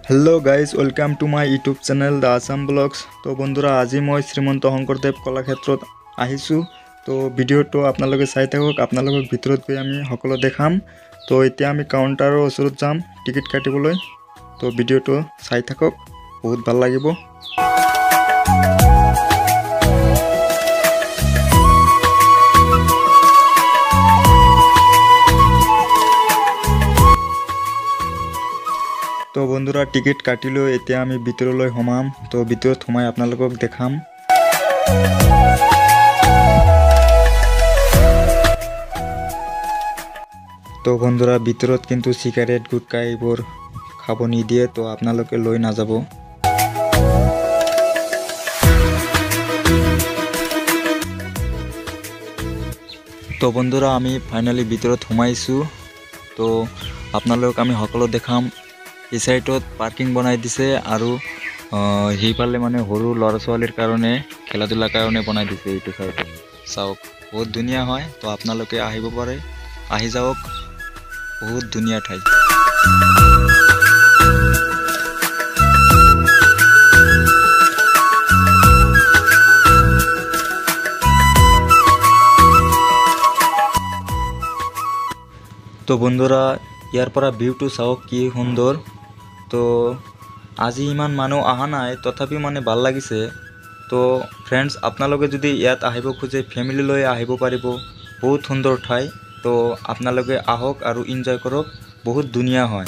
Hello guys welcome to my YouTube channel the Assam blogs. तो बंधुरा आज मैं श्रीमंत शंकरदेव कलाक्षेत्र आहिছোঁ। तो भिडिओ तो आपनालोके चाই থাকক। आपनालोকক ভিতৰত গৈ আমি সকলো দেখাম। तो এতিয়া আমি কাউন্টাৰৰ ওচৰত যাম টিকেট কাটিবলৈ। তো ভিডিওটো চাই থাকক, বহুত ভাল লাগিব। तो बंधुरा टिकेट काटिलो, एतिया आमी भितरলৈ সোমাম। तो भितৰত সোমাই আপোনালোকক দেখাম। तो बंधुरा भितৰত কিন্তু সিগাৰেট গুটকা এইবোৰ খাব নিদিয়ে, তো আপোনালোকে লৈ নাযাব। তো বন্ধুৰা আমি ফাইনালি ভিতৰত সোমাইছো। তো আপোনালোক আমি সকলো দেখাম। এই সাইডত পাৰ্কিং বনাই দিছে আৰু সেইফালে মানে সৰু ল'ৰা ছোৱালীৰ কাৰণে খেলা ধূলাৰ কাৰণে বনাই দিছে। এইটো সাইড চাওক, বহুত ধুনীয়া হয়। তো আপোনালোকে আহিব পাৰে, আহি যাওক, বহুত ধুনীয়া ঠাই। তো বন্ধুৰা ইয়াৰ পৰা ভিউটো চাওক কি সুন্দৰ। তো আজি ইমান মানুহ অহা নাই, তথাপি মানে ভাল লাগিছে। তো ফ্ৰেণ্ডছ আপোনালোকে যদি ইয়াত আহিব খোজে ফ্যামিলি লৈ আহিব পাৰিব, বহুত সুন্দৰ ঠাই। তো আপোনালোকে আহক আৰু এনজয় কৰক, বহুত ধুনীয়া হয়।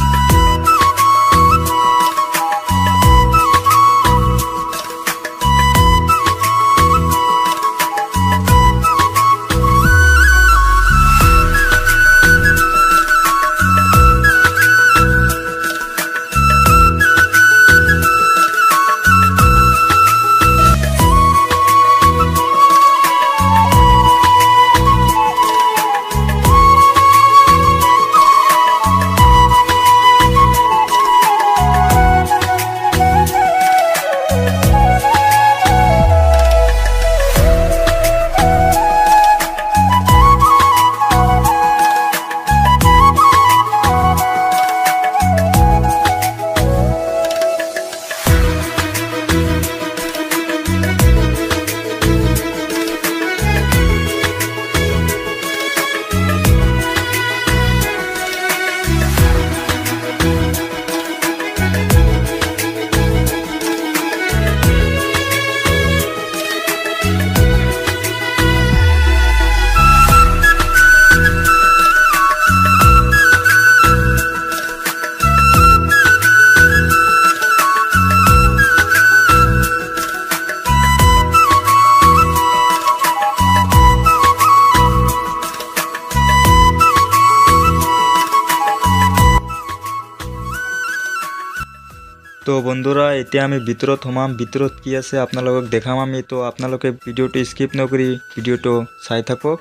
তো বন্ধুৰা এতিয়া আমি ভিতৰত সোমাম। ভিতৰত কি আছে আপোনালোকক দেখাম আমি। তো আপোনালোকে ভিডিওটো স্কিপ নকৰি ভিডিওটো চাই থাকক।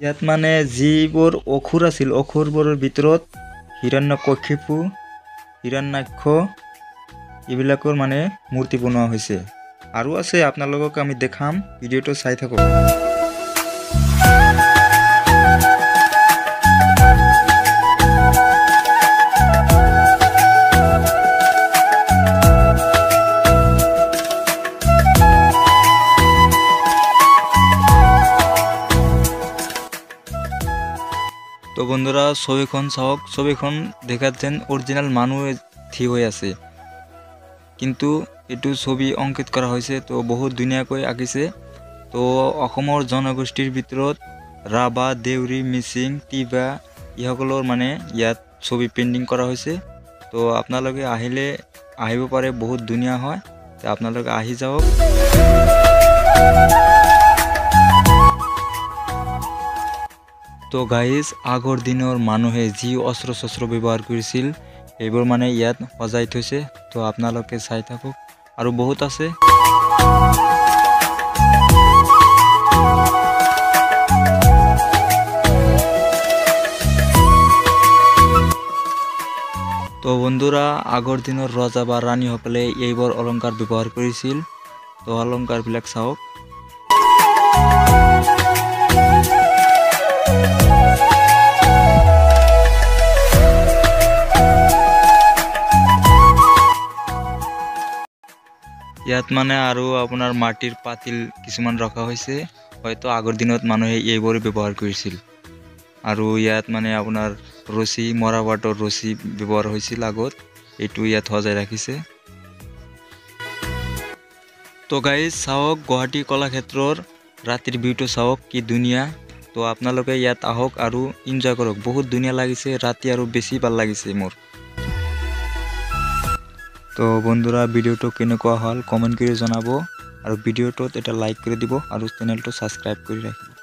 ইয়াত মানে যিবোৰ অসুৰ আছিল, অসুৰবোৰৰ ভিতৰত হিৰণ্যকশিপু, হিৰণ্যাক্ষ এইবিলাকৰ মানে মূৰ্তি বনোৱা হৈছে। আৰু আছে, আপোনালোকক আমি দেখাম, ভিডিওটো চাই থাকক। তো বন্ধুরা ছবিখন চাওক, ছবিখন দেখাত যেন অরিজিনাল মানুহ থিয় হৈ আছে, কিন্তু এইটো ছবি অঙ্কিত কৰা হৈছে। তো বহুত ধুনীয়াকৈ আঁকিছে। তো অসমৰ জনগোষ্ঠীৰ ভিতৰত ৰাভা, দেউৰী, মিচিং, তিৱা এইসকলৰ মানে ইয়াত ছবি পেইণ্টিং কৰা হৈছে। তো আপোনালোকে আহিলে আহিব পাৰে, বহুত ধুনীয়া হয়। তো আপোনালোকে আহি যাওক। তো গাইজ আগৰ দিনৰ মানুহে যি অস্ত্ৰ শস্ত্ৰ ব্যৱহাৰ কৰিছিল এইবোৰ মানে ইয়াত সজাই থৈছে। তো আপোনালোকে চাই থাকক, আৰু বহুত আছে। তো বন্ধুৰা আগৰ দিনৰ ৰজা বা ৰাণীসকলে এইবোৰ অলংকাৰ ব্যৱহাৰ কৰিছিল। তো অলংকাৰবিলাক চাওক। ইয়াত মানে আৰু আপোনাৰ মাটিৰ পাতিল কিছুমান ৰখা হৈছে, হয়তো আগৰ দিনত মানুহে এইবোৰ ব্যৱহাৰ কৰিছিল। আৰু ইয়াত মানে আপোনাৰ ৰছী মৰাপাটৰ ৰছী ব্যৱহাৰ হৈছিল আগত, এইটো ইয়াত সজাই ৰাখিছে। তো গাইজ চাওক গুৱাহাটী কলাক্ষেত্ৰৰ ৰাতিৰ ভিউটো চাওক কি ধুনীয়া। তো আপোনালোকে ইয়াত আহক আৰু এনজয় কৰক, বহুত ধুনীয়া লাগিছে ৰাতি আৰু বেছি ভাল লাগিছে মোৰ। তো বন্ধুৰা ভিডিওটো কেনেকুৱা হল কমেন্ট কৰি জনাব আৰু ভিডিওটোত এটা লাইক কৰি দিব আৰু চেনেলটো সাবস্ক্ৰাইব কৰি ৰাখিব।